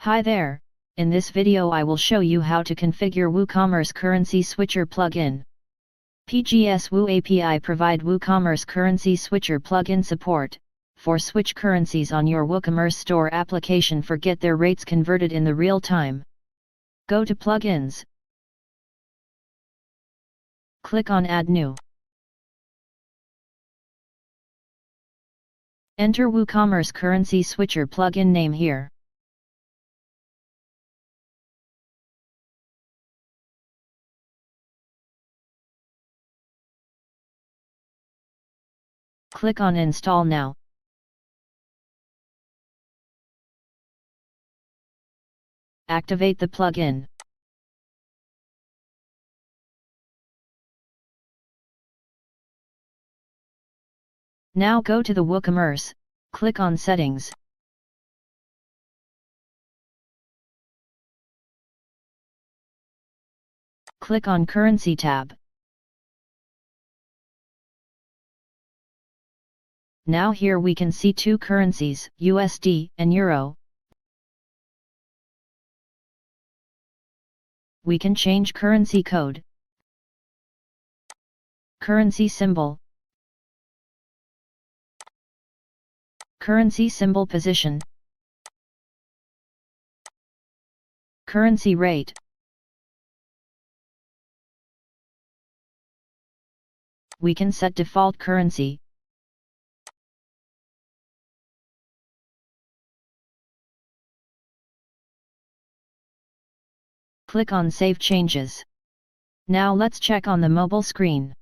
Hi there, in this video I will show you how to configure WooCommerce Currency Switcher plugin. PGS Woo API provide WooCommerce Currency Switcher plugin support, for switch currencies on your WooCommerce store application for get their rates converted in the real time. Go to Plugins. Click on Add New. Enter WooCommerce Currency Switcher plugin name here. Click on Install now. Activate the plugin. Now go to the WooCommerce, click on Settings. Click on Currency tab. Now here we can see two currencies, USD and Euro. We can change currency code, currency symbol, currency symbol position, currency rate. We can set default currency. Click on Save Changes. Now let's check on the mobile screen.